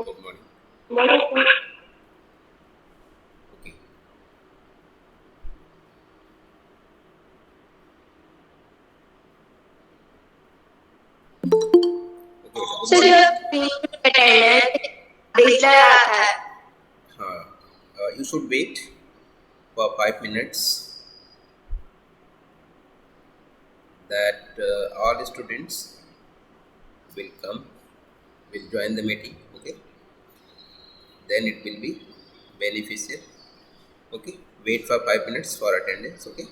Good morning. Okay. Okay, beta. Good sir morning. जो attendance भेजना रहा था You should wait for 5 minutes that all students will come, will join the meeting. Okay. Then it will be beneficial. Okay. Wait for 5 minutes for attendance. Okay.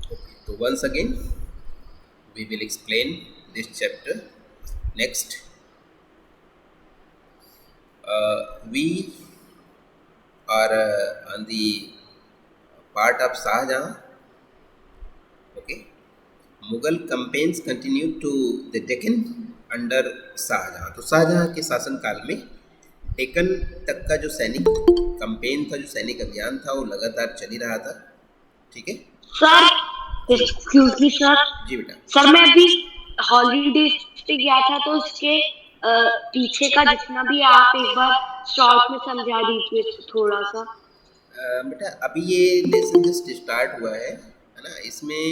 Okay. So once again, we will explain this chapter. Next, we are on the part of Shahjahan. Okay. Mughal campaigns continue to the Deccan under Shahjahan. तो शाहजहाँ के शासनकाल में डेक्कन तक का जो सैनिक campaign था, जो सैनिक अभियान था, वो लगातार चल ही रहा था। ठीक है सर। Excuse me sir. जी बेटा। सर मैं अभी हॉलीडे पे गया था तो उसके पीछे का जितना भी आप एक बार शॉर्ट में समझा दीजिए थोड़ा सा। बेटा अभी ये लेसन जस्ट स्टार्ट हुआ है ना। इसमें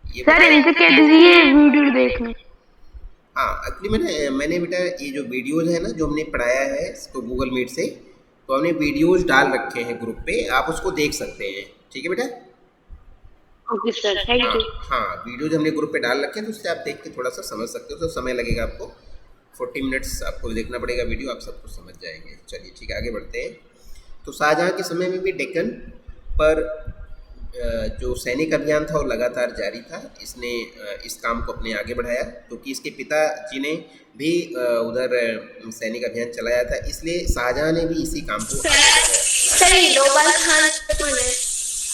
ये सर बेटा इनसे कह दीजिए वीडियो देखने। हाँ, एक्चुअली मैंने बेटा ये जो वीडियोज़ है ना, जो हमने पढ़ाया है तो गूगल मीट से, तो हमने वीडियोज़ डाल रखे हैं ग्रुप पे, आप उसको देख सकते हैं। ठीक है बेटा। ओके सर, थैंक हाँ यू। हाँ, वीडियोज़ हमने ग्रुप पे डाल रखे हैं, तो उससे आप देख के थोड़ा सा समझ सकते हो। तो समय लगेगा आपको 40 मिनट्स, आपको देखना पड़ेगा वीडियो, आप सब कुछ समझ जाएंगे। चलिए ठीक है, आगे बढ़ते हैं। तो शाहजहाँ के समय में भी डेक्कन पर जो सैनिक अभियान था वो लगातार जारी था। इसने इस काम को अपने आगे बढ़ाया, क्योंकि इसके पिताजी ने भी उधर सैनिक अभियान चलाया था, इसलिए शाहजहाँ ने भी इसी काम को आगे बढ़ाया। सर नोबल खान कौन है?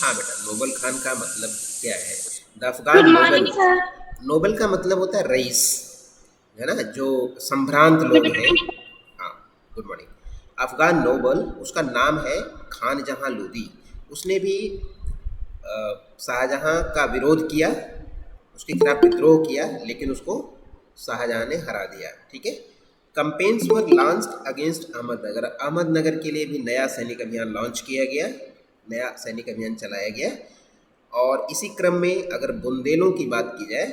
हाँ बेटा, नोबल खान का मतलब क्या है? The Afghan good noble. Morning sir. Noble का मतलब होता है रईस, है ना, जो संभ्रांत लोग हैं। हाँ, गुड मॉर्निंग। अफगान नोबल, उसका नाम है खान जहां लोदी। उसने भी शाहजहाँ का विरोध किया, उसके खिलाफ विद्रोह किया, लेकिन उसको शाहजहाँ ने हरा दिया। ठीक है। कंपेन्स वर लॉन्च्ड अगेंस्ट अहमदनगर। अहमदनगर के लिए भी नया सैनिक अभियान लॉन्च किया गया, नया सैनिक अभियान चलाया गया। और इसी क्रम में अगर बुंदेलों की बात की जाए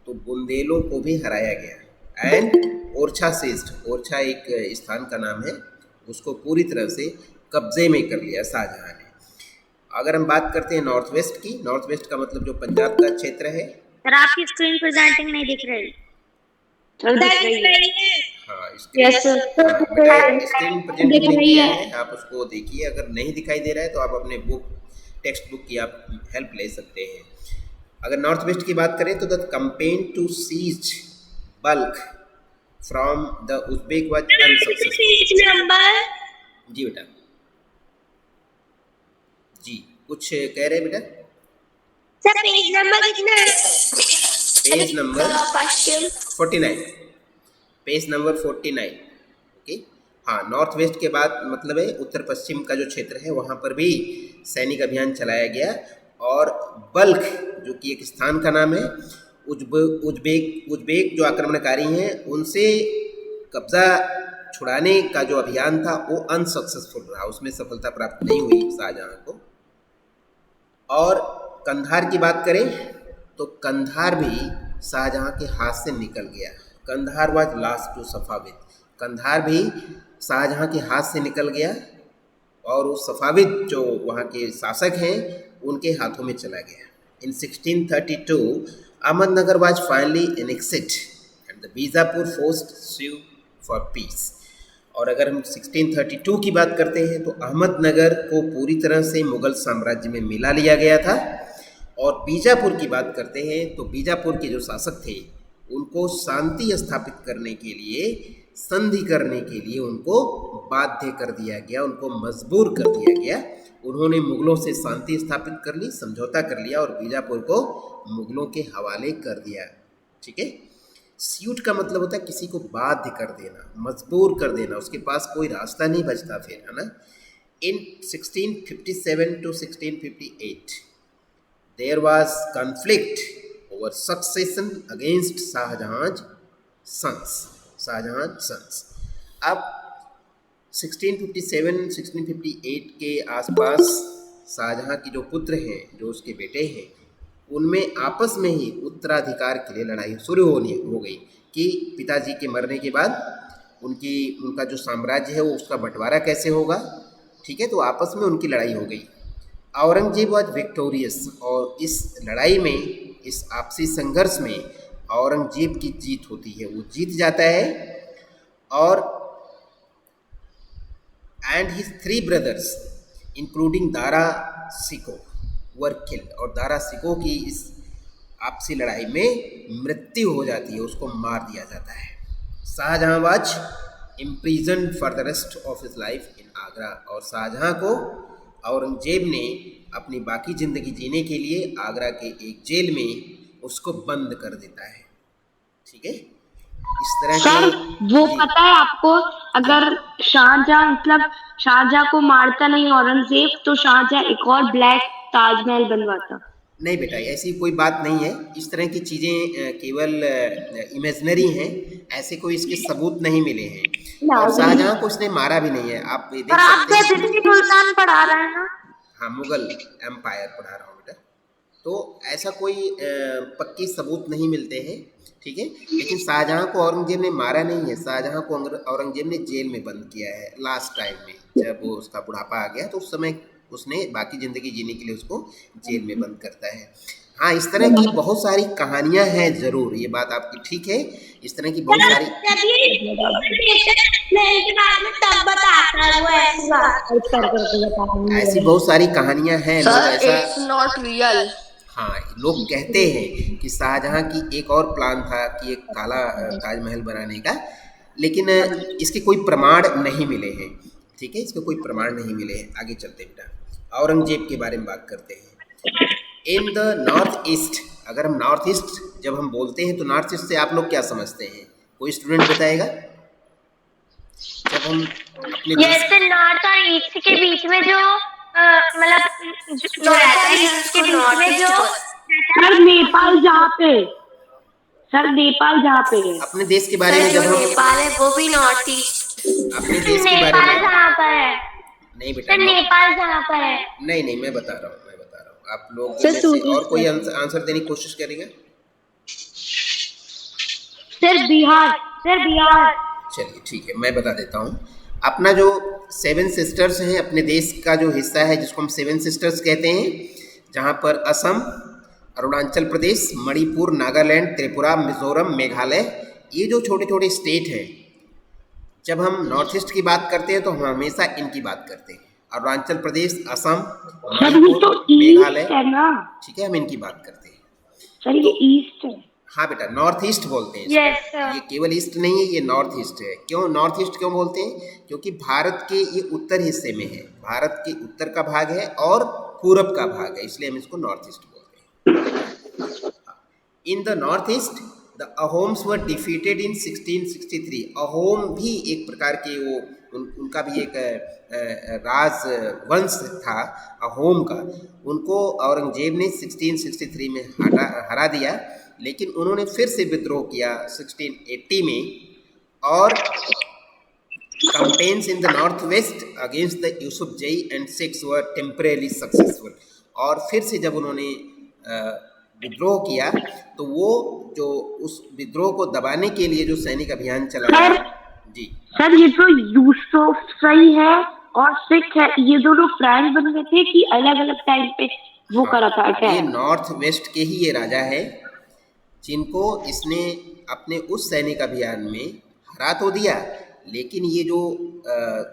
तो बुंदेलों को भी हराया गया। एंड ओरछा सीज्ड, ओरछा एक स्थान का नाम है, उसको पूरी तरह से कब्जे में कर लिया शाहजहाँ ने। अगर हम बात करते हैं नॉर्थ वेस्ट की, नॉर्थ वेस्ट का मतलब जो पंजाब का क्षेत्र है। सर आपकी स्क्रीन प्रेजेंटिंग नहीं दिख रही। सर दिख रही है। हाँ, यस सर। बेटा स्क्रीन दिख प्रेजेंटिंग लिख रही दिया है। है, आप उसको देखिए। अगर नहीं दिखाई दे रहा है तो आप अपने बुक, टेक्स्ट बुक की आप हेल्प ले सकते हैं। अगर नॉर्थ वेस्ट की बात करें तो the campaign to seize Balkh from the Uzbek was unsuccessful. Number. जी बेटा, जी कुछ कह रहे हैं बेटा? सर पेज नंबर कितना है? Page number question 49, page number 49। Okay. हाँ, नॉर्थ वेस्ट के बाद मतलब है उत्तर पश्चिम का जो क्षेत्र है, वहाँ पर भी सैनिक अभियान चलाया गया। और बल्ख, जो कि एक स्थान का नाम है, उज्बेक जो आक्रमणकारी हैं उनसे कब्जा छुड़ाने का जो अभियान था वो अनसक्सेसफुल रहा, उसमें सफलता प्राप्त नहीं हुई शाहजहाँ को। और कंधार की बात करें तो कंधार भी शाहजहाँ के हाथ से निकल गया। Kandahar was lost to Safavid. Kandahar भी शाहजहाँ के हाथ से निकल गया और वो सफाविद जो वहाँ के शासक हैं उनके हाथों में चला गया। In 1632 Ahmadnagar was finally annexed and the Bijapur forced sue for peace. और अगर हम 1632 की बात करते हैं तो अहमदनगर को पूरी तरह से मुगल साम्राज्य में मिला लिया गया था। और बीजापुर की बात करते हैं तो बीजापुर के जो शासक थे उनको शांति स्थापित करने के लिए, संधि करने के लिए उनको बाध्य कर दिया गया, उनको मजबूर कर दिया गया। उन्होंने मुगलों से शांति स्थापित कर ली, समझौता कर लिया और बीजापुर को मुगलों के हवाले कर दिया। ठीक है। स्यूट का मतलब होता है किसी को बाध्य कर देना, मजबूर कर देना, उसके पास कोई रास्ता नहीं बचता फिर, है ना। इन 1657 to 1658 there was conflict over succession against Shahjahan's sons. Shahjahan sons. अब 1657-1658 के आसपास शाहजहां की जो पुत्र हैं, जो उसके बेटे हैं, उनमें आपस में ही उत्तराधिकार के लिए लड़ाई शुरू हो गई कि पिताजी के मरने के बाद उनका जो साम्राज्य है वो उसका बंटवारा कैसे होगा। ठीक है, तो आपस में उनकी लड़ाई हो गई। औरंगजेब वॉज विक्टोरियस, और इस लड़ाई में, इस आपसी संघर्ष में औरंगजेब की जीत होती है, वो जीत जाता है। और and his 3 brothers including Dara सिको were killed, और दारा सिको की इस आपसी लड़ाई में मृत्यु हो जाती है, उसको मार दिया जाता है। Shahjahan was imprison for the rest of his life in Agra, और शाहजहां को औरंगजेब ने अपनी बाकी ज़िंदगी जीने के लिए आगरा के एक जेल में उसको बंद कर देता है। ठीक है, इस तरह सर के वो जी पता है आपको, अगर शाहजहां मतलब शाहजहां को मारता नहीं औरंगजेब तो शाहजहां एक और ब्लैक ताजमहल बनवाता। नहीं बेटा, ऐसी कोई बात नहीं है। इस तरह की चीज़ें केवल इमेजनरी हैं, ऐसे कोई इसके सबूत नहीं मिले हैं। और शाहजहां को उसने मारा भी नहीं है, आप ये पर देख आप सकते क्या हैं। दिल्ली सुल्तान पढ़ा रहे हैं ना? हाँ, मुगल एम्पायर पढ़ा रहा हूँ बेटा। तो ऐसा कोई पक्की सबूत नहीं मिलते हैं। ठीक है, लेकिन शाहजहां को औरंगजेब ने मारा नहीं है, शाहजहां को औरंगजेब ने जेल में बंद किया है लास्ट टाइम में, जब वो उसका बुढ़ापा आ गया तो उस समय उसने बाकी ज़िंदगी जीने के लिए उसको जेल में बंद करता है। हाँ, इस तरह की बहुत सारी कहानियां हैं, ज़रूर, ये बात आपकी ठीक है। इस तरह की बहुत सारी ऐसी बहुत सारी कहानियां हैं। लोग सर ऐसा, इट्स नॉट रियल। हाँ, लोग कहते हैं कि शाहजहां की एक और प्लान था कि एक काला ताजमहल बनाने का, लेकिन इसके कोई प्रमाण नहीं मिले हैं। ठीक है, इसके कोई प्रमाण नहीं मिले हैं। आगे चलते बेटा, औरंगजेब के बारे में बात करते हैं। इन द नॉर्थ ईस्ट, अगर हम नॉर्थ ईस्ट जब हम बोलते हैं तो नॉर्थ ईस्ट से आप लोग क्या समझते हैं? कोई स्टूडेंट बताएगा? जब हम अपने देश, जैसे नॉर्थ और ईस्ट के बीच में जो मतलब नॉर्थ और ईस्ट के बीच में जो सर नेपाल जहाँ पे, सर नेपाल जहाँ पे है, अपने देश के बारे में जो जब हम नेपाल है वो भी नॉर्थ ईस्ट। अपने देश के बारे नेपाल में, जहाँ पर है, नहीं बेटा, सर नेपाल जहाँ पर है, नहीं, मैं बता रहा हूँ। आप लोग सर में से और कोई आंसर देने की कोशिश करेगा? Sir Bihar, sir Bihar. चलिए ठीक है, मैं बता देता हूँ। अपना जो 7 सिस्टर्स हैं, अपने देश का जो हिस्सा है जिसको हम 7 सिस्टर्स कहते हैं, जहाँ पर असम, अरुणाचल प्रदेश, मणिपुर, नागालैंड, त्रिपुरा, मिजोरम, मेघालय, ये जो छोटे छोटे स्टेट हैं, जब हम नॉर्थ ईस्ट की बात करते हैं तो हम हमेशा इनकी बात करते हैं। अरुणाचल प्रदेश, असम, मणिपुर, मेघालय, है ना? ठीक है, हम इनकी बात करते हैं। सर ये ईस्ट है। हाँ बेटा, नॉर्थ ईस्ट बोलते हैं Yes, इसको। sir. ये केवल ईस्ट नहीं है, ये नॉर्थ ईस्ट है। क्यों नॉर्थ ईस्ट क्यों बोलते हैं? क्योंकि भारत के ये उत्तर हिस्से में है, भारत के उत्तर का भाग है और पूरब का भाग है, इसलिए हम इसको नॉर्थ ईस्ट बोलते हैं। In the north east the Ahoms were defeated इन 1663। अहोम भी एक प्रकार के वो उनका भी एक राज वंश था अहोम का। उनको औरंगजेब ने 1663 में हरा दिया, लेकिन उन्होंने फिर से विद्रोह किया 1680 में, और campaigns in the northwest against the Yusufzai and Sikhs were temporarily successful। और फिर से जब उन्होंने विद्रोह किया तो वो जो उस विद्रोह को दबाने के लिए जो सैनिक अभियान चलाया, जी सर ये तो यूसुफजई है और सिख है, ये दोनों फ्रेंड बन गए थे कि अलग अलग टाइम पे वो करा था ये अटैक? नॉर्थ वेस्ट के ही ये राजा है, जिनको इसने अपने उस सैनिक अभियान में हरा तो दिया, लेकिन ये जो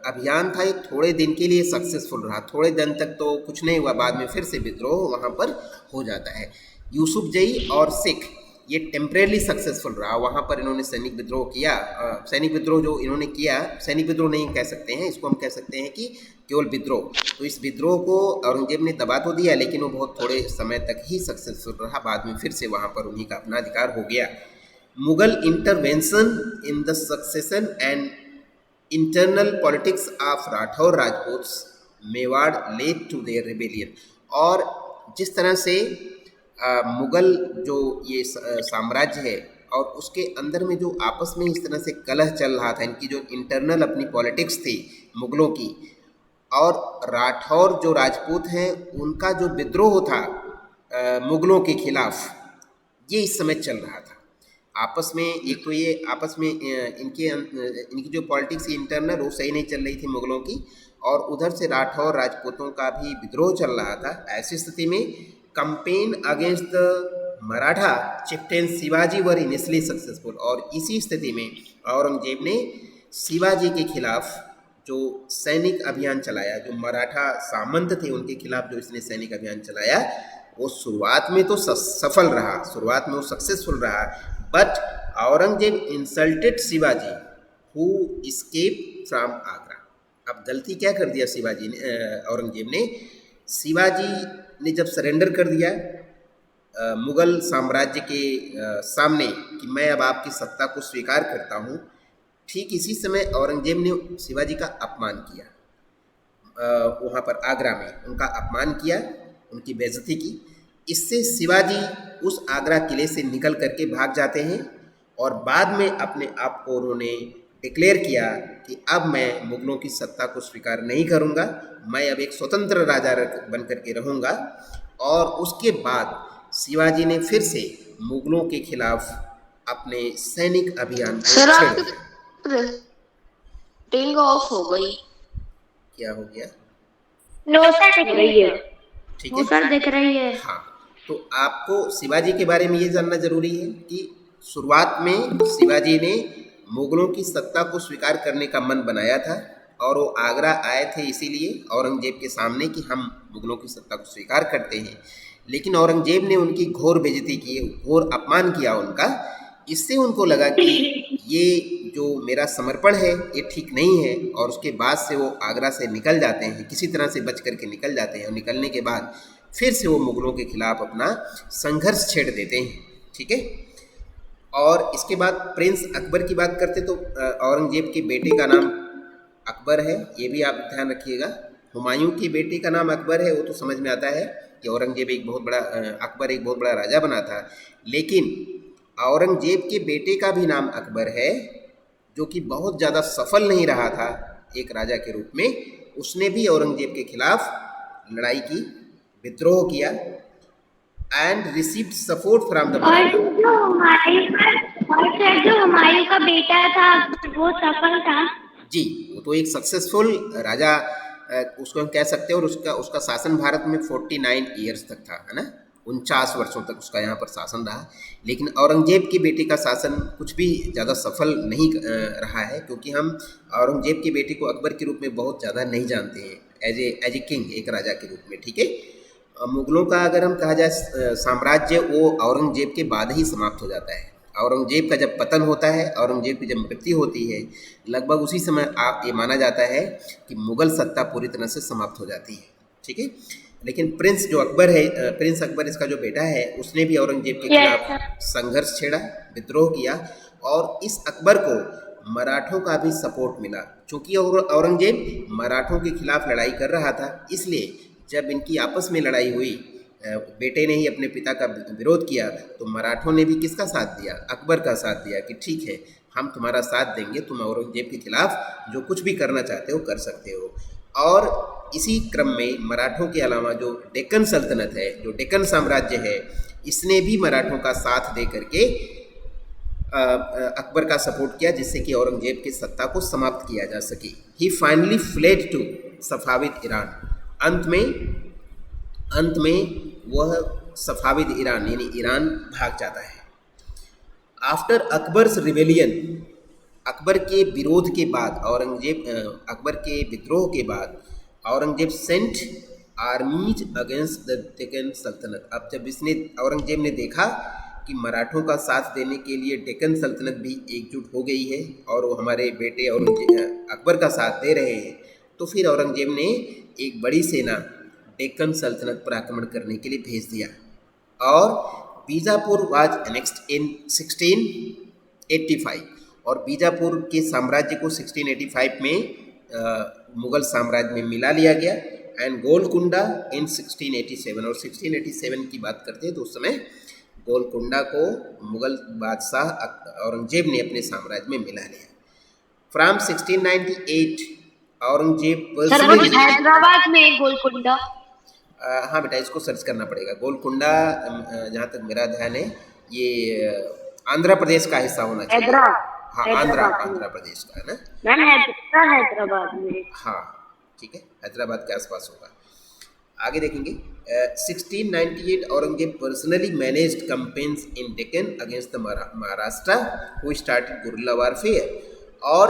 अभियान था ये थोड़े दिन के लिए सक्सेसफुल रहा। थोड़े दिन तक तो कुछ नहीं हुआ, बाद में फिर से विद्रोह वहाँ पर हो जाता है। यूसुफजई और सिख ये टेम्परेली सक्सेसफुल रहा, वहाँ पर इन्होंने सैनिक विद्रोह किया। सैनिक विद्रोह जो इन्होंने किया, सैनिक विद्रोह नहीं कह सकते हैं इसको, हम कह सकते हैं कि केवल विद्रोह। तो इस विद्रोह को औरंगजेब ने दबा तो दिया, लेकिन वो बहुत थोड़े समय तक ही सक्सेसफुल रहा, बाद में फिर से वहाँ पर उन्हीं का अपना अधिकार हो गया। Mughal intervention in the succession and internal politics of Rathore Rajputs Mewar led to their rebellion. और जिस तरह से मुगल जो ये साम्राज्य है और उसके अंदर में जो आपस में इस तरह से कलह चल रहा था, इनकी जो इंटरनल अपनी पॉलिटिक्स थी मुग़लों की, और राठौर जो राजपूत हैं उनका जो विद्रोह था मुग़लों के खिलाफ, ये इस समय चल रहा था आपस में। एक तो ये आपस में इनकी जो पॉलिटिक्स इंटरनल वो सही नहीं चल रही थी मुग़लों की, और उधर से राठौर राजपूतों का भी विद्रोह चल रहा था। ऐसी स्थिति में campaign against the Maratha chieftain Shivaji were initially successful, और इसी स्थिति में औरंगजेब ने शिवाजी के खिलाफ जो सैनिक अभियान चलाया, जो मराठा सामंत थे उनके खिलाफ जो इसने सैनिक अभियान चलाया, वो शुरुआत में तो सफल रहा, शुरुआत में वो सक्सेसफुल रहा, but Aurangzeb insulted Shivaji who escape from Agra. अब गलती क्या कर दिया शिवाजी ने, औरंगजेब ने, शिवाजी ने जब सरेंडर कर दिया मुग़ल साम्राज्य के सामने कि मैं अब आपकी सत्ता को स्वीकार करता हूँ, ठीक इसी समय औरंगजेब ने शिवाजी का अपमान किया, वहाँ पर आगरा में उनका अपमान किया, उनकी बेइज्जती की। इससे शिवाजी उस आगरा किले से निकल करके भाग जाते हैं, और बाद में अपने आप को उन्होंने डिक्लेयर किया कि अब मैं मुग़लों की सत्ता को स्वीकार नहीं करूँगा, मैं अब एक स्वतंत्र राजा बन करके रहूँगा। और उसके बाद शिवाजी ने फिर से मुग़लों के खिलाफ अपने सैनिक अभियान को सर छेड़ आपकी दिया। रिंग ऑफ हो गई। क्या हो गया? नो सर दिख रही है। ठीक वो है, सर दिख रही है। हाँ, तो आपको शिवाजी के बारे में ये जानना जरूरी है कि शुरुआत में शिवाजी ने मुग़लों की सत्ता को स्वीकार करने का मन बनाया था, और वो आगरा आए थे इसीलिए औरंगजेब के सामने कि हम मुग़लों की सत्ता को स्वीकार करते हैं। लेकिन औरंगजेब ने उनकी घोर बेइज्जती की, घोर अपमान किया उनका। इससे उनको लगा कि ये जो मेरा समर्पण है ये ठीक नहीं है, और उसके बाद से वो आगरा से निकल जाते हैं, किसी तरह से बच करके निकल जाते हैं, और निकलने के बाद फिर से वो मुग़लों के खिलाफ अपना संघर्ष छेड़ देते हैं। ठीक है, और इसके बाद प्रिंस अकबर की बात करते तो औरंगजेब के बेटे का नाम अकबर है, ये भी आप ध्यान रखिएगा। हुमायूं के बेटे का नाम अकबर है, वो तो समझ में आता है कि औरंगजेब एक बहुत बड़ा अकबर एक बहुत बड़ा राजा बना था। लेकिन औरंगजेब के बेटे का भी नाम अकबर है, जो कि बहुत ज़्यादा सफल नहीं रहा था एक राजा के रूप में। उसने भी औरंगजेब के खिलाफ लड़ाई की, विद्रोह किया, and received support from the और जो हुमायूं का बेटा था वो सफल था। जी, वो तो एक सक्सेसफुल राजा उसको हम कह सकते हैं, और उसका शासन भारत में 49 ईयर्स तक था, है ना, 49 वर्षों तक उसका यहाँ पर शासन रहा। लेकिन औरंगजेब के बेटे का शासन कुछ भी ज़्यादा सफल नहीं रहा है, क्योंकि हम औरंगजेब के बेटे को अकबर के रूप में बहुत ज़्यादा नहीं जानते हैं, एज ए किंग, एक राजा के रूप में। ठीक है, मुग़लों का अगर हम कहा जाए साम्राज्य, वो औरंगजेब के बाद ही समाप्त हो जाता है। औरंगजेब का जब पतन होता है, औरंगजेब की जब मृत्यु होती है, लगभग उसी समय आप ये माना जाता है कि मुग़ल सत्ता पूरी तरह से समाप्त हो जाती है। ठीक है, लेकिन प्रिंस जो अकबर है, प्रिंस अकबर इसका जो बेटा है, उसने भी औरंगजेब के खिलाफ संघर्ष छेड़ा, विद्रोह किया, और इस अकबर को मराठों का भी सपोर्ट मिला। चूँकि औरंगजेब मराठों के खिलाफ लड़ाई कर रहा था, इसलिए जब इनकी आपस में लड़ाई हुई, बेटे ने ही अपने पिता का विरोध किया, तो मराठों ने भी किसका साथ दिया? अकबर का साथ दिया कि ठीक है, हम तुम्हारा साथ देंगे, तुम औरंगजेब के खिलाफ जो कुछ भी करना चाहते हो कर सकते हो। और इसी क्रम में मराठों के अलावा जो डेक्कन सल्तनत है, जो डेक्कन साम्राज्य है, इसने भी मराठों का साथ दे करके अकबर का सपोर्ट किया, जिससे कि औरंगजेब की सत्ता को समाप्त किया जा सके। He finally fled to Safavid Iran. अंत में वह सफाविद ईरान यानी ईरान भाग जाता है। आफ्टर अकबर्स रिवेलियन, अकबर के विरोध के बाद, अकबर के विद्रोह के बाद Aurangzeb sent armies against the Deccan sultanate. अब जब औरंगजेब ने देखा कि मराठों का साथ देने के लिए डेक्कन सल्तनत भी एकजुट हो गई है, और वो हमारे बेटे अकबर का साथ दे रहे हैं, तो फिर औरंगजेब ने एक बड़ी सेना डेक्कन सल्तनत पर आक्रमण करने के लिए भेज दिया, और बीजापुर वाज एनेक्स्ड इन 1685, और बीजापुर के साम्राज्य को 1685 में मुग़ल साम्राज्य में मिला लिया गया, एंड गोलकुंडा इन 1687। और 1687 की बात करते हैं तो उस समय गोलकुंडा को मुगल बादशाह औरंगजेब ने अपने साम्राज्य में मिला लिया। फ्रॉम 1698 औरंगजेब सर वो पर्सनली, हैदराबाद में गोलकुंडा। हाँ बेटा इसको सर्च करना पड़ेगा। गोलकुंडा जहाँ तक मेरा ध्यान है ये आंध्र प्रदेश का हिस्सा होना चाहिए। हाँ आंध्र प्रदेश का है ना। हैदराबाद में। हाँ ठीक है, हैदराबाद के आसपास होगा। आगे देखेंगे 1698 Aurangzeb personally managed campaigns in Deccan against the Maharashtra who started guerrilla warfare. और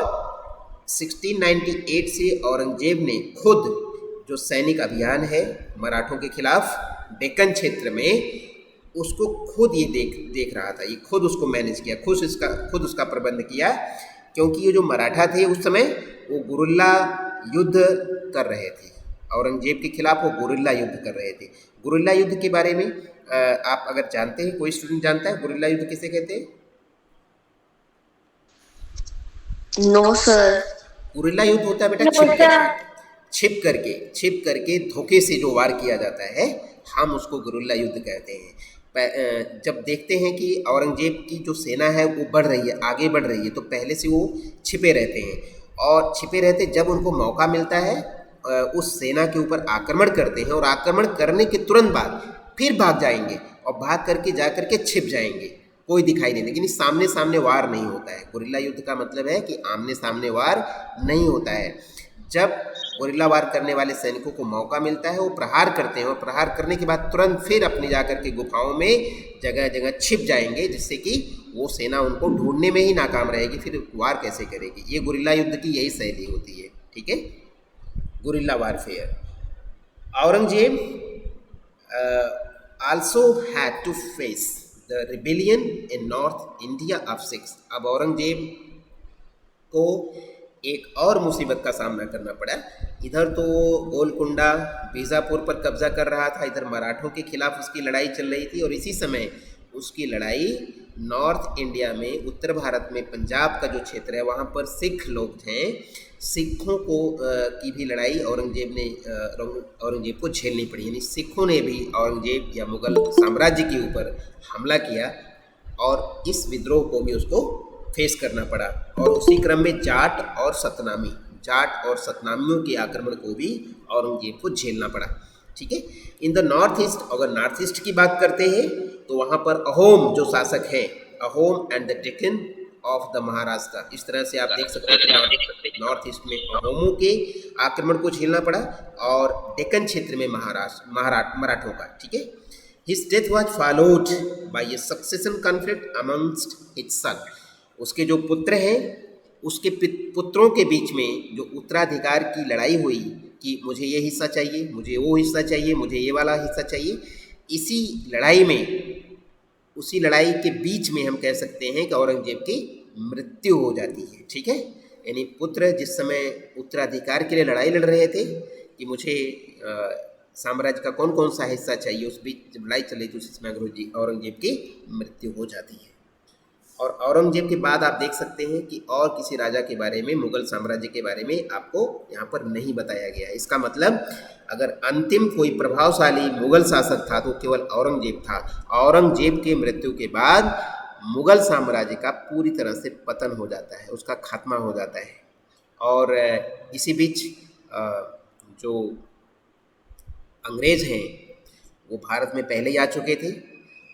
1698 से औरंगजेब ने खुद जो सैनिक अभियान है मराठों के खिलाफ डेक्कन क्षेत्र में, उसको खुद ये देख रहा था, ये खुद उसको मैनेज किया, खुद उसका प्रबंध किया। क्योंकि ये जो मराठा थे उस समय वो गुरिल्ला युद्ध कर रहे थे, औरंगजेब के खिलाफ वो गुरिल्ला युद्ध कर रहे थे। गुरिल्ला युद्ध के बारे में आप अगर जानते हैं, कोई स्टूडेंट जानता है गुरिल्ला युद्ध किसे कहते हैं? No sir. गुरिल्ला युद्ध होता है बेटा छिप करके धोखे से जो वार किया जाता है, हम उसको गुरिल्ला युद्ध कहते हैं। जब देखते हैं कि औरंगजेब की जो सेना है वो बढ़ रही है, आगे बढ़ रही है, तो पहले से वो छिपे रहते हैं और छिपे रहते जब उनको मौका मिलता है उस सेना के ऊपर आक्रमण करते हैं और आक्रमण करने के तुरंत बाद फिर भाग जाएंगे और भाग करके जा करके छिप जाएंगे, कोई दिखाई नहीं, लेकिन सामने सामने वार नहीं होता है। गुरिल्ला युद्ध का मतलब है कि आमने सामने वार नहीं होता है। जब गुरिल्ला वार करने वाले सैनिकों को मौका मिलता है वो प्रहार करते हैं और प्रहार करने के बाद तुरंत फिर अपने जाकर के गुफाओं में जगह जगह छिप जाएंगे, जिससे कि वो सेना उनको ढूंढने में ही नाकाम रहेगी, फिर वार कैसे करेगी। ये गुरिल्ला युद्ध की यही शैली होती है, ठीक है, guerrilla warfare. Aurangzeb also had to face the rebellion in north India of 6। अब औरंगजेब को एक और मुसीबत का सामना करना पड़ा। इधर तो गोलकुंडा बीजापुर पर कब्जा कर रहा था, इधर मराठों के खिलाफ उसकी लड़ाई चल रही थी, और इसी समय उसकी लड़ाई नॉर्थ इंडिया में, उत्तर भारत में पंजाब का जो क्षेत्र है वहाँ पर सिख लोग थे, सिखों को की भी लड़ाई औरंगजेब को झेलनी पड़ी। यानी सिखों ने भी औरंगजेब या मुगल साम्राज्य के ऊपर हमला किया और इस विद्रोह को भी उसको फेस करना पड़ा। और उसी क्रम में जाट और सतनामियों के आक्रमण को भी औरंगजेब को झेलना पड़ा, ठीक है। इन द नॉर्थ ईस्ट, अगर नॉर्थ ईस्ट की बात करते हैं तो वहाँ पर अहोम जो शासक हैं, Ahom and the Deccan of the Maharashtra, इस तरह से आप देख सकते हैं नॉर्थ ईस्ट में अहोमों के आक्रमण को झेलना पड़ा और डेक्कन क्षेत्र में मराठों का, ठीक है। His death was followed by A succession conflict amongst his son. उसके जो पुत्र हैं उसके पुत्रों के बीच में जो उत्तराधिकार की लड़ाई हुई कि मुझे ये हिस्सा चाहिए, मुझे वो हिस्सा चाहिए, मुझे ये वाला हिस्सा चाहिए, उसी लड़ाई के बीच में हम कह सकते हैं कि औरंगजेब की मृत्यु हो जाती है, ठीक है। यानी पुत्र जिस समय उत्तराधिकार के लिए लड़ाई लड़ रहे थे कि मुझे साम्राज्य का कौन कौन सा हिस्सा चाहिए, उस बीच जब लड़ाई चल रही थी उस समय औरंगजेब की मृत्यु हो जाती है। और औरंगजेब के बाद आप देख सकते हैं कि और किसी राजा के बारे में, मुगल साम्राज्य के बारे में आपको यहाँ पर नहीं बताया गया है। इसका मतलब अगर अंतिम कोई प्रभावशाली मुगल शासक था तो केवल औरंगजेब था। औरंगजेब की मृत्यु के बाद मुगल साम्राज्य का पूरी तरह से पतन हो जाता है, उसका खात्मा हो जाता है। और इसी बीच जो अंग्रेज़ हैं वो भारत में पहले ही आ चुके थे,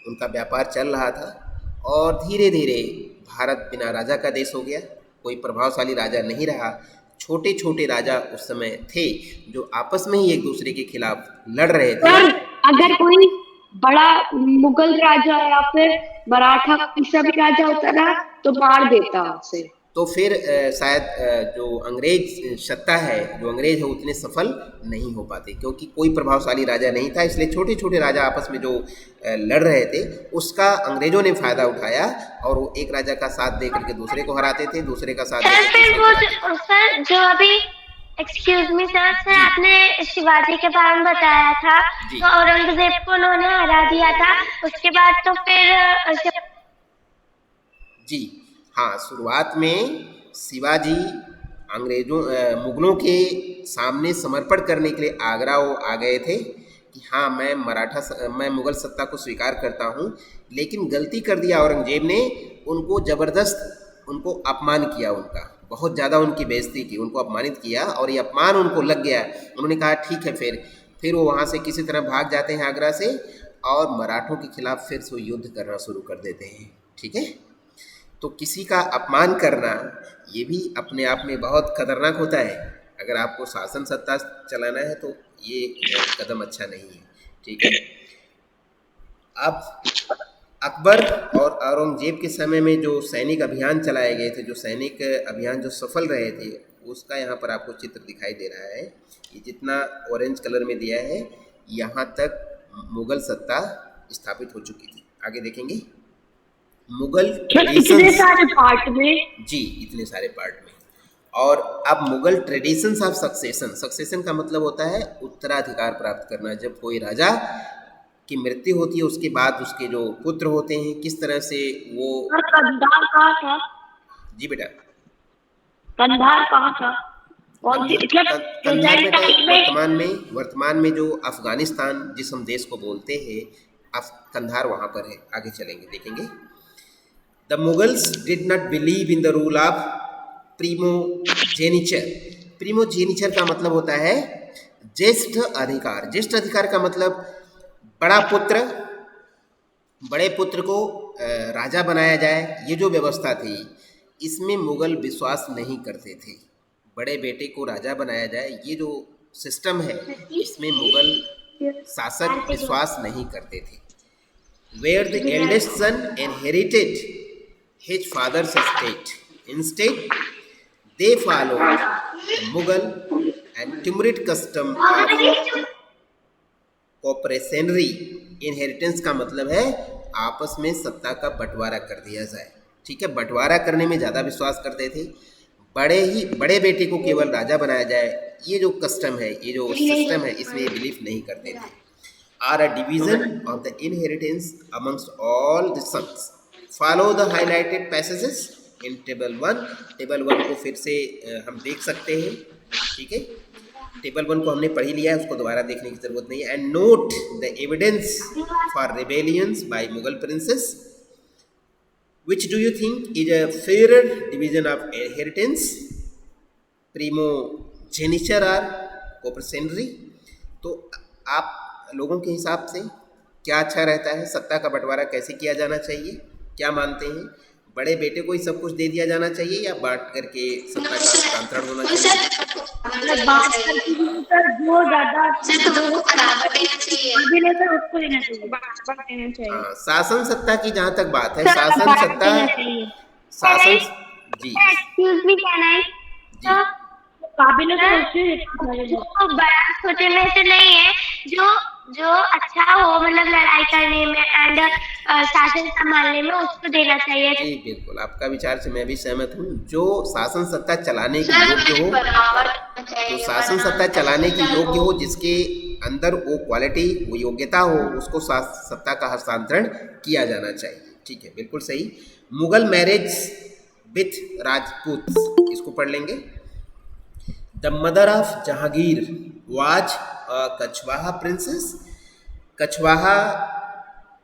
उनका व्यापार चल रहा था और धीरे धीरे भारत बिना राजा का देश हो गया, कोई प्रभावशाली राजा नहीं रहा। छोटे छोटे राजा उस समय थे जो आपस में ही एक दूसरे के खिलाफ लड़ रहे थे। सर अगर कोई बड़ा मुगल राजा या फिर मराठा किसी भी राजा होता ना तो मार देता उसे। तो फिर शायद जो अंग्रेज सत्ता है, जो अंग्रेज है उतने सफल नहीं हो पाते, क्योंकि कोई प्रभावशाली राजा नहीं था। इसलिए छोटे छोटे राजा आपस में जो लड़ रहे थे उसका अंग्रेजों ने फायदा उठाया और वो एक राजा का साथ दे करके दूसरे को हराते थे, दूसरे का साथ सर जो अभी एक्सक्यूज मी सर, आपने शिवाजी के बारे में बताया था, तो औरंगजेब को उन्होंने हरा दिया था, उसके बाद तो फिर जी हाँ, शुरुआत में शिवाजी मुगलों के सामने समर्पण करने के लिए आगरा वो आ गए थे, कि हाँ मैं मुग़ल सत्ता को स्वीकार करता हूँ, लेकिन गलती कर दिया औरंगज़ेब ने, उनको ज़बरदस्त उनको अपमान किया, उनका बहुत ज़्यादा उनकी बेइज्जती की, उनको अपमानित किया और ये अपमान उनको लग गया। उन्होंने कहा ठीक है, फिर वो वहाँ से किसी तरह भाग जाते हैं आगरा से और मराठों के खिलाफ फिर से युद्ध करना शुरू कर देते हैं। ठीक है, तो किसी का अपमान करना ये भी अपने आप में बहुत खतरनाक होता है। अगर आपको शासन सत्ता चलाना है तो ये कदम अच्छा नहीं है। ठीक है, अब अकबर और औरंगजेब के समय में जो सैनिक अभियान चलाए गए थे, जो सैनिक अभियान जो सफल रहे थे, उसका यहाँ पर आपको चित्र दिखाई दे रहा है। ये जितना ऑरेंज कलर में दिया है, यहाँ तक मुग़ल सत्ता स्थापित हो चुकी थी। आगे देखेंगे मुग़ल इतने सारे पार्ट में, जी इतने सारे पार्ट में। और अब मुग़ल ट्रेडिशंस ऑफ सक्सेशन का मतलब होता है उत्तराधिकार प्राप्त करना। जब कोई राजा की मृत्यु होती है उसके बाद उसके जो पुत्र होते हैं किस तरह से वो। कंधार कहाँ था? जी बेटा, कंधार कहाँ था? कौन सी कंधार बेटा वर्तमान में जो अफगानिस्तान जिस हम देश को बोलते हैं, कंधार वहाँ पर है। आगे चलेंगे देखेंगे। The Mughals did not believe in the rule of primogeniture. Primogeniture का मतलब होता है ज्येष्ठ अधिकार। ज्येष्ठ अधिकार का मतलब बड़े पुत्र को राजा बनाया जाए, ये जो व्यवस्था थी इसमें मुग़ल विश्वास नहीं करते थे। बड़े बेटे को राजा बनाया जाए, ये जो सिस्टम है इसमें मुग़ल शासक विश्वास नहीं करते थे। Where the eldest son inherited his father's estate, instead they follow Mughal and Timurid custom of coparcenary. Inheritance का मतलब है आपस में सत्ता का बंटवारा कर दिया जाए। ठीक है, बंटवारा करने में ज़्यादा विश्वास करते थे। बड़े बेटे को केवल राजा बनाया जाए, ये जो कस्टम है, ये जो सिस्टम है, इसमें ये बिलीव नहीं करते थे। Are a division of the inheritance amongst all the sons. Follow the highlighted passages in table 1। Table 1 को फिर से हम देख सकते हैं। ठीक है, टेबल 1 को हमने पढ़ ही लिया है, उसको दोबारा देखने की जरूरत नहीं है। And note the evidence for rebellions by Mughal princes. Which do you think is a fairer division of inheritance, primogeniture or coprocynary? तो आप लोगों के हिसाब से क्या अच्छा रहता है, सत्ता का बंटवारा कैसे किया जाना चाहिए, क्या मानते हैं? बड़े बेटे को ही सब कुछ दे दिया जाना चाहिए या बांट करके सत्ता का हस्तांतरण होना चाहिए? बात करके जो ज़्यादा उसको देना चाहिए। हाँ, शासन सत्ता की जहाँ तक बात है, शासन जी एक्सक्यूज मी, कैन आई? जो बड़ा छोटे में से नहीं है, जो अच्छा हो, मतलब लड़ाई करने में एंड शासन संभालने में, उसको देना चाहिए। जी बिल्कुल, आपका विचार से मैं भी सहमत हूँ। जो शासन सत्ता चलाने की योग्य हो, जो शासन सत्ता चलाने की योग्य हो, जिसके अंदर वो क्वालिटी, वो योग्यता हो, उसको सत्ता का हस्तांतरण किया जाना चाहिए। ठीक है, बिल्कुल सही। मुगल मैरिज विथ राजपूत, इसको पढ़ लेंगे। The mother of Jahangir was a Kachhwaha princess. Kachhwaha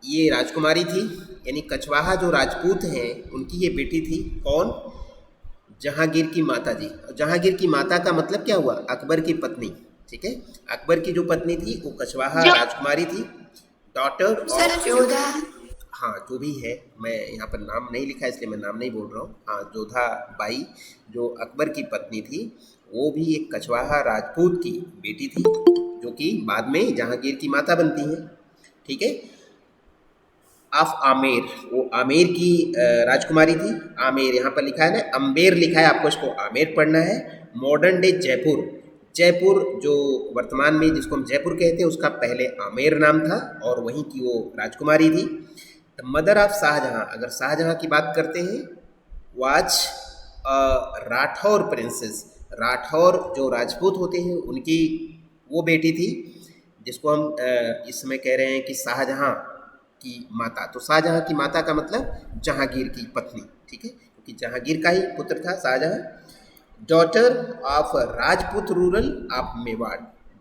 ये राजकुमारी थी, यानी कछवाहा जो राजपूत हैं उनकी ये बेटी थी। कौन? जहांगीर की माता जी। जहांगीर की माता का मतलब क्या हुआ? अकबर की पत्नी। ठीक है, अकबर की जो पत्नी थी वो कछवाहा राजकुमारी थी, डॉटर ऑफ, हाँ जो भी है, मैं यहाँ पर नाम नहीं लिखा इसलिए मैं नाम नहीं बोल रहा हूँ। हाँ, जोधा बाई जो अकबर की पत्नी थी, वो भी एक कछवाहा राजपूत की बेटी थी, जो कि बाद में जहांगीर की माता बनती हैं। ठीक है, ऑफ आमेर, वो आमेर की राजकुमारी थी। आमेर यहाँ पर लिखा है ना, अम्बेर लिखा है, आपको इसको आमेर पढ़ना है। मॉडर्न डे जयपुर, जयपुर जो वर्तमान में जिसको हम जयपुर कहते हैं, उसका पहले आमेर नाम था और वहीं की वो राजकुमारी थी। द मदर ऑफ शाहजहाँ, अगर शाहजहाँ की बात करते हैं, वाज राठौर प्रिंसेस। राठौर जो राजपूत होते हैं उनकी वो बेटी थी, जिसको हम इस समय कह रहे हैं कि शाहजहाँ की माता। तो शाहजहाँ की माता का मतलब जहांगीर की पत्नी। ठीक है, क्योंकि जहांगीर का ही पुत्र था शाहजहाँ। Daughter of Rajput ruler of Mewar,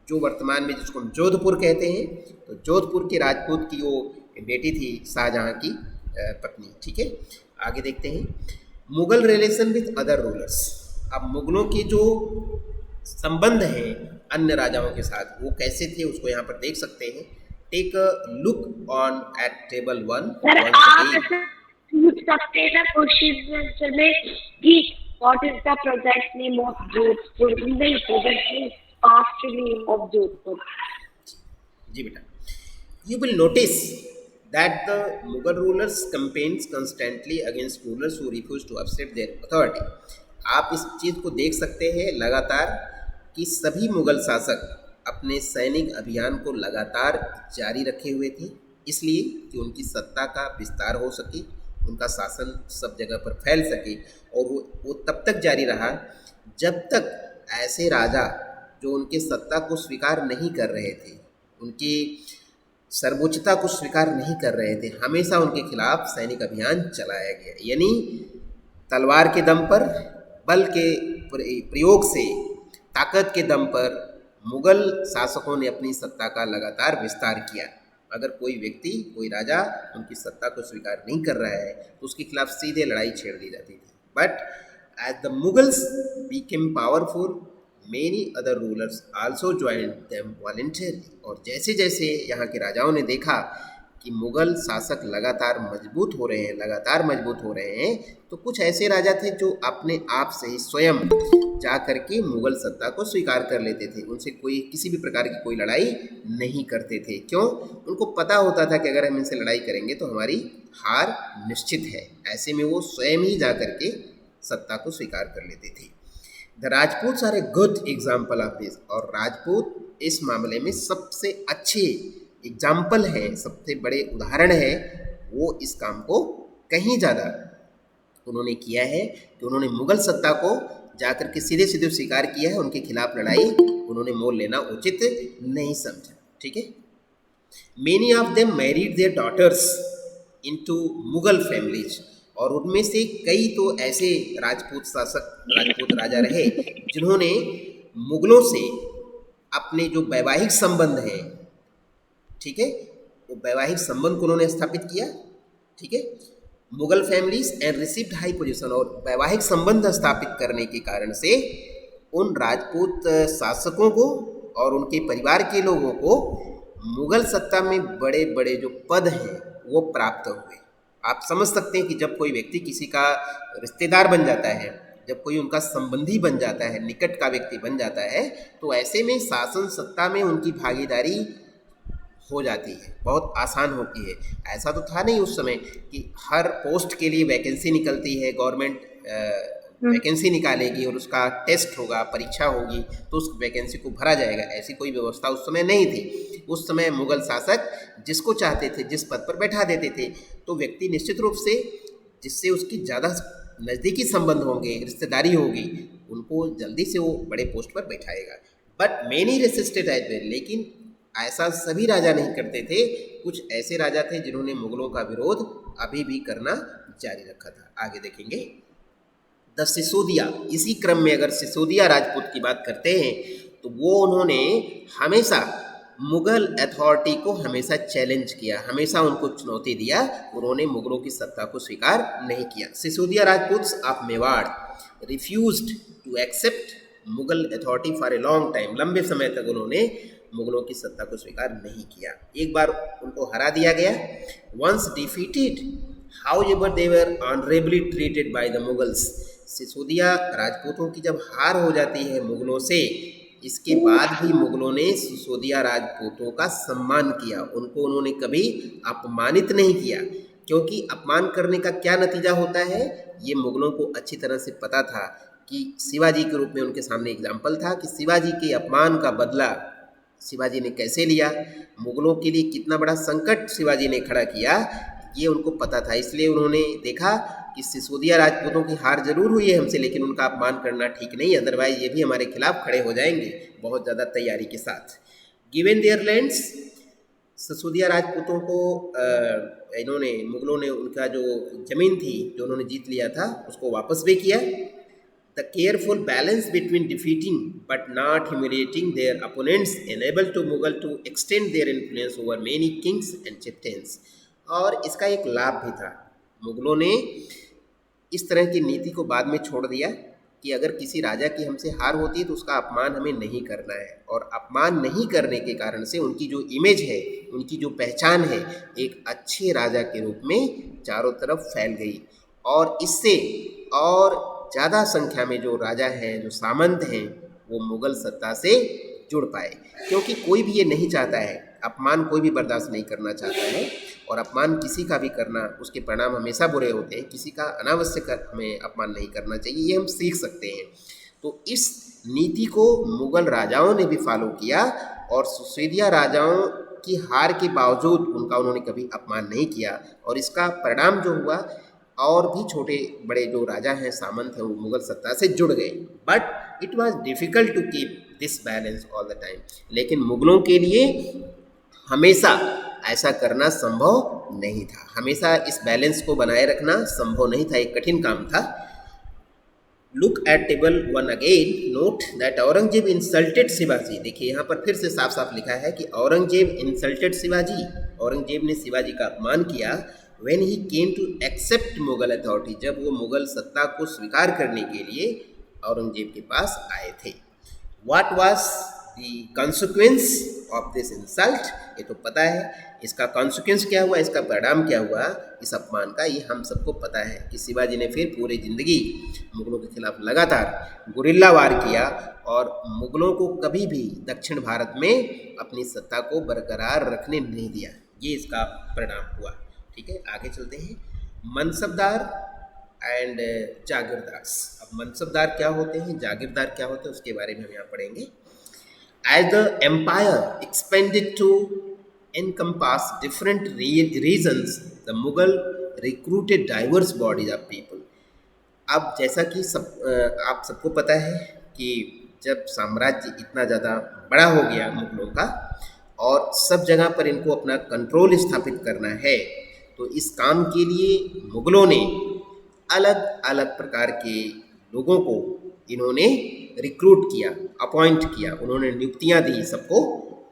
जो वर्तमान में जिसको हम जोधपुर कहते हैं, तो जोधपुर के राजपूत की वो बेटी थी शाहजहां की पत्नी। ठीक है, आगे देखते हैं Mughal relation with other rulers. अब मुगलों के जो संबंध हैं अन्य राजाओं के साथ वो कैसे थे उसको यहाँ पर देख सकते हैं। Take a look on at table 1 sir once आप again। ऐसे पूछ सकते हैं ना क्वेश्चन आंसर में कि what is the present name of Jodhpur, नहीं present name past name of Jodhpur. जी बेटा, you will notice that the Mughal rulers campaigns constantly against rulers who refuse to accept their authority। आप इस चीज़ को देख सकते हैं लगातार कि सभी मुगल शासक अपने सैनिक अभियान को लगातार जारी रखे हुए थे, इसलिए कि उनकी सत्ता का विस्तार हो सके, उनका शासन सब जगह पर फैल सके। और वो तब तक जारी रहा जब तक ऐसे राजा जो उनके सत्ता को स्वीकार नहीं कर रहे थे, उनकी सर्वोच्चता को स्वीकार नहीं कर रहे थे, हमेशा उनके खिलाफ सैनिक अभियान चलाया गया। यानी तलवार के दम पर, बल के प्रयोग से, ताकत के दम पर मुगल शासकों ने अपनी सत्ता का लगातार विस्तार किया। अगर कोई व्यक्ति, कोई राजा उनकी सत्ता को स्वीकार नहीं कर रहा है तो उसके खिलाफ सीधे लड़ाई छेड़ दी जाती थी। But as the Mughals became powerful many other rulers also joined them voluntarily. और जैसे जैसे यहाँ के राजाओं ने देखा कि मुगल शासक लगातार मजबूत हो रहे हैं, तो कुछ ऐसे राजा थे जो अपने आप से ही स्वयं जा कर के मुगल सत्ता को स्वीकार कर लेते थे। उनसे कोई किसी भी प्रकार की कोई लड़ाई नहीं करते थे। क्यों? उनको पता होता था कि अगर हम इनसे लड़ाई करेंगे तो हमारी हार निश्चित है। ऐसे में वो स्वयं ही जा कर के सत्ता को स्वीकार कर लेते थे। The Rajput are a good example of this. और राजपूत इस मामले में सबसे अच्छे एग्जाम्पल है, सबसे बड़े उदाहरण है। वो इस काम को कहीं ज़्यादा उन्होंने किया है कि उन्होंने मुगल सत्ता को जाकर के सीधे सीधे स्वीकार किया है। उनके खिलाफ लड़ाई उन्होंने मोल लेना उचित नहीं समझा। ठीक है, many of them married their daughters into Mughal families. और उनमें से कई तो ऐसे राजपूत राजा रहे जिन्होंने मुगलों से अपने जो वैवाहिक संबंध हैं, ठीक है, वो वैवाहिक संबंध को उन्होंने स्थापित किया। ठीक है, Mughal families and received high position. और वैवाहिक संबंध स्थापित करने के कारण से उन राजपूत शासकों को और उनके परिवार के लोगों को मुगल सत्ता में बड़े बड़े जो पद हैं वो प्राप्त हुए। आप समझ सकते हैं कि जब कोई व्यक्ति किसी का रिश्तेदार बन जाता है, जब कोई उनका संबंधी बन जाता है, निकट का व्यक्ति बन जाता है, तो ऐसे में शासन सत्ता में उनकी भागीदारी हो जाती है, बहुत आसान होती है। ऐसा तो था नहीं उस समय कि हर पोस्ट के लिए वैकेंसी निकलती है, गवर्नमेंट वैकेंसी निकालेगी और उसका टेस्ट होगा, परीक्षा होगी तो उस वैकेंसी को भरा जाएगा। ऐसी कोई व्यवस्था उस समय नहीं थी। उस समय मुगल शासक जिसको चाहते थे जिस पद पर बैठा देते थे। तो व्यक्ति निश्चित रूप से जिससे उसकी ज़्यादा नज़दीकी संबंध होंगे, रिश्तेदारी होगी, उनको जल्दी से वो बड़े पोस्ट पर बैठाएगा। But many resisted as well. लेकिन ऐसा सभी राजा नहीं करते थे। कुछ ऐसे राजा थे जिन्होंने मुगलों का विरोध अभी भी करना जारी रखा था। आगे देखेंगे द सिसोदिया। इसी क्रम में अगर सिसोदिया राजपूत की बात करते हैं तो वो उन्होंने हमेशा मुगल अथॉरिटी को हमेशा चैलेंज किया, हमेशा उनको चुनौती दिया। उन्होंने मुगलों की सत्ता को स्वीकार नहीं किया। Sisodia Rajput of Mewar refused to accept Mughal authority for a long time. लंबे समय तक उन्होंने मुगलों की सत्ता को स्वीकार नहीं किया। एक बार उनको हरा दिया गया। Once defeated however they were honourably treated by the Mughals. Sisodia राजपूतों की जब हार हो जाती है मुगलों से, इसके बाद भी मुगलों ने सिसोदिया राजपूतों का सम्मान किया। उनको उन्होंने कभी अपमानित नहीं किया, क्योंकि अपमान करने का क्या नतीजा होता है ये मुगलों को अच्छी तरह से पता था। कि शिवाजी के रूप में उनके सामने एग्जाम्पल था कि शिवाजी के अपमान का बदला शिवाजी ने कैसे लिया, मुगलों के लिए कितना बड़ा संकट शिवाजी ने खड़ा किया, ये उनको पता था। इसलिए उन्होंने देखा कि सिसोदिया राजपूतों की हार जरूर हुई है हमसे, लेकिन उनका अपमान करना ठीक नहीं, अदरवाइज ये भी हमारे खिलाफ खड़े हो जाएंगे बहुत ज़्यादा तैयारी के साथ। गिवन देयर लैंड्स, सिसोदिया राजपूतों को मुगलों ने उनका जो ज़मीन थी जो उन्होंने जीत लिया था उसको वापस भी किया। The careful balance between defeating but not humiliating their opponents enabled to Mughal to extend their influence over many kings and chieftains. और इसका एक लाभ भी था, मुगलों ने इस तरह की नीति को बाद में छोड़ दिया कि अगर किसी राजा की हमसे हार होती है तो उसका अपमान हमें नहीं करना है, और अपमान नहीं करने के कारण से उनकी जो इमेज है, उनकी जो पहचान है, एक अच्छे राजा के रूप में चारों तरफ फैल गई, और इससे और ज़्यादा संख्या में जो राजा हैं, जो सामंत हैं, वो मुग़ल सत्ता से जुड़ पाए। क्योंकि कोई भी ये नहीं चाहता है, अपमान कोई भी बर्दाश्त नहीं करना चाहता है, और अपमान किसी का भी करना उसके परिणाम हमेशा बुरे होते हैं। किसी का अनावश्यक हमें अपमान नहीं करना चाहिए, ये हम सीख सकते हैं। तो इस नीति को मुग़ल राजाओं ने भी फॉलो किया, और सुसीदिया राजाओं की हार के बावजूद उन्होंने कभी अपमान नहीं किया, और इसका परिणाम जो हुआ, और भी छोटे बड़े जो राजा हैं, सामंत हैं, वो मुग़ल सत्ता से जुड़ गए। But it was difficult to keep this balance all the time. लेकिन मुग़लों के लिए हमेशा ऐसा करना संभव नहीं था, हमेशा इस बैलेंस को बनाए रखना संभव नहीं था, एक कठिन काम था। Look at table 1 again, note that Aurangzeb insulted Shivaji. देखिए यहाँ पर फिर से साफ साफ लिखा है कि औरंगजेब इंसल्टेड शिवाजी, औरंगजेब ने शिवाजी का अपमान किया। When he came to accept Mughal authority, जब वो मुगल सत्ता को स्वीकार करने के लिए औरंगजेब के पास आए थे। What was the consequence of this insult, ये तो पता है, इसका कॉन्सिक्वेंस क्या हुआ, इसका परिणाम क्या हुआ इस अपमान का, ये हम सबको पता है कि शिवाजी ने फिर पूरी ज़िंदगी मुग़लों के खिलाफ लगातार गुरिल्ला वार किया, और मुग़लों को कभी भी दक्षिण भारत में अपनी सत्ता को बरकरार रखने नहीं दिया। ये इसका परिणाम हुआ। ठीक है, आगे चलते हैं। मनसबदार एंड जागीरदार। अब मनसबदार क्या होते हैं, जागीरदार क्या होते हैं, उसके बारे में हम यहाँ पढ़ेंगे। As the empire expanded to encompass different regions, the Mughal recruited diverse bodies of people. अब जैसा कि आप सबको पता है कि जब साम्राज्य इतना ज़्यादा बड़ा हो गया मुग़लों का, और सब जगह पर इनको अपना कंट्रोल स्थापित करना है, तो इस काम के लिए मुग़लों ने अलग अलग प्रकार के लोगों को इन्होंने रिक्रूट किया, अपॉइंट किया, उन्होंने नियुक्तियां दी सबको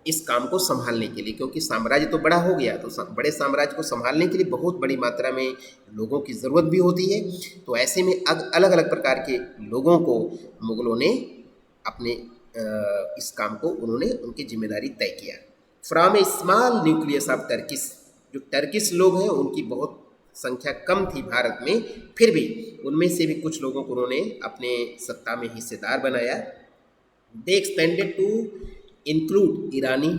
इस काम को संभालने के लिए। क्योंकि साम्राज्य तो बड़ा हो गया, तो बड़े साम्राज्य को संभालने के लिए बहुत बड़ी मात्रा में लोगों की ज़रूरत भी होती है। तो ऐसे में अलग अलग प्रकार के लोगों को मुग़लों ने अपने इस काम को उन्होंने उनकी जिम्मेदारी तय किया। From A small nucleus of Turkish, जो टर्किश लोग हैं उनकी बहुत संख्या कम थी भारत में, फिर भी उनमें से भी कुछ लोगों को उन्होंने अपने सत्ता में हिस्सेदार बनाया। They expanded to include Irani,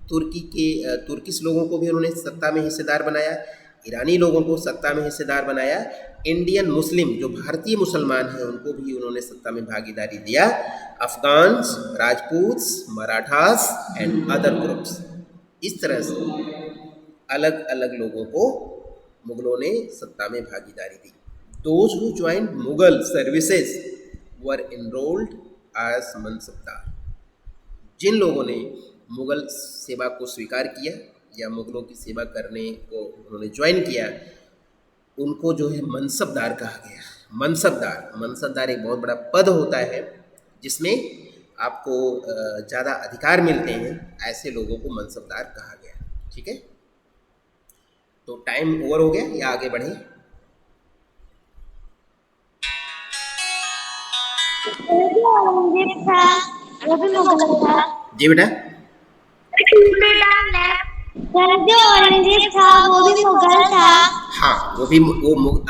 Turkish लोगों को भी उन्होंने सत्ता में हिस्सेदार बनाया, ईरानी लोगों को सत्ता में हिस्सेदार बनाया। इंडियन मुस्लिम, जो भारतीय मुसलमान हैं, उनको भी उन्होंने सत्ता में भागीदारी दिया। Afghans, Rajputs, Marathas and other groups, इस तरह से अलग अलग लोगों को मुग़लों ने सत्ता में भागीदारी दी। Those who joined Mughal services were enrolled as mansabdar, जिन लोगों ने मुग़ल सेवा को स्वीकार किया या मुग़लों की सेवा करने को उन्होंने ज्वाइन किया, उनको जो है मनसबदार कहा गया। मनसबदार एक बहुत बड़ा पद होता है जिसमें आपको ज़्यादा अधिकार मिलते हैं, ऐसे लोगों को मनसबदार कहा गया। ठीक है, तो टाइम ओवर हो गया या आगे बढ़े? औरंगजेब था वो भी मुगल था। जी बेटा। जो औरंगजेब था वो भी मुगल था। हाँ, वो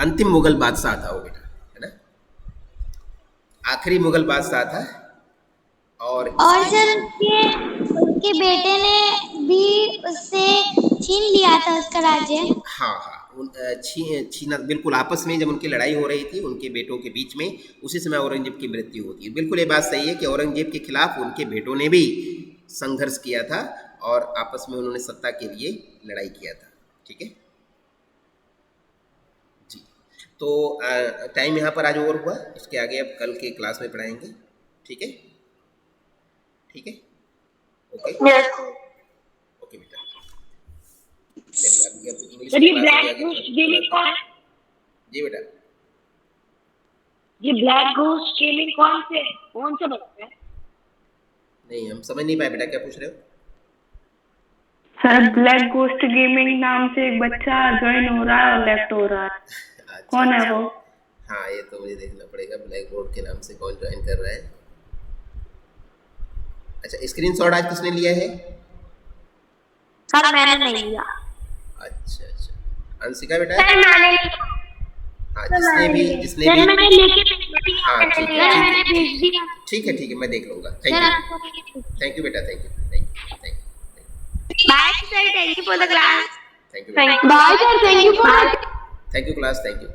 अंतिम मुगल बादशाह था वो बेटा, है ना, आखिरी मुगल बादशाह था। और सर उसके बेटे ने भी उससे छीन लिया था उसका राज्य। हाँ हाँ, छीना, बिल्कुल, आपस में जब उनकी लड़ाई हो रही थी उनके बेटों के बीच में, उसी समय औरंगजेब की मृत्यु होती है। बिल्कुल ये बात सही है कि औरंगजेब के खिलाफ उनके बेटों ने भी संघर्ष किया था और आपस में उन्होंने सत्ता के लिए लड़ाई किया था। ठीक है जी, तो टाइम यहाँ पर आज ओवर हुआ, इसके आगे अब कल के क्लास में पढ़ाएंगे। ठीक है, ठीक है, ओके ओके बेटा। चलिए अभी अब इंग्लिश जी बेटा, ये ब्लैक घोस्ट गेमिंग कौन से बच्चे हैं? नहीं, हम समझ नहीं पाए बेटा, क्या पूछ रहे हो? सर ब्लैक गोस्ट गेमिंग नाम से एक बच्चा ज्वाइन हो रहा है और लेफ्ट हो रहा है, अच्छा, कौन है वो? हाँ, ये तो मुझे देखना पड़ेगा, ब्लैक बोर्ड के नाम से कौन ज्वाइन कर रहा है। अच्छा, स्क्रीनशॉट आज किसने लिया है? सर मैंने नहीं लिया। अच्छा अच्छा, अंशिका बेटा। सर मैंने लिया। हाँ, जिसने भी सर मैंने लेके भेज दिया। हाँ, ठीक है, सर मैंने भेज दिया। ठीक है, मैं देख लूंगा। थैंक यू बेटा, thank you. Bye sir, thank you for the class. Thank you bye sir, thank you for thank you class, thank you.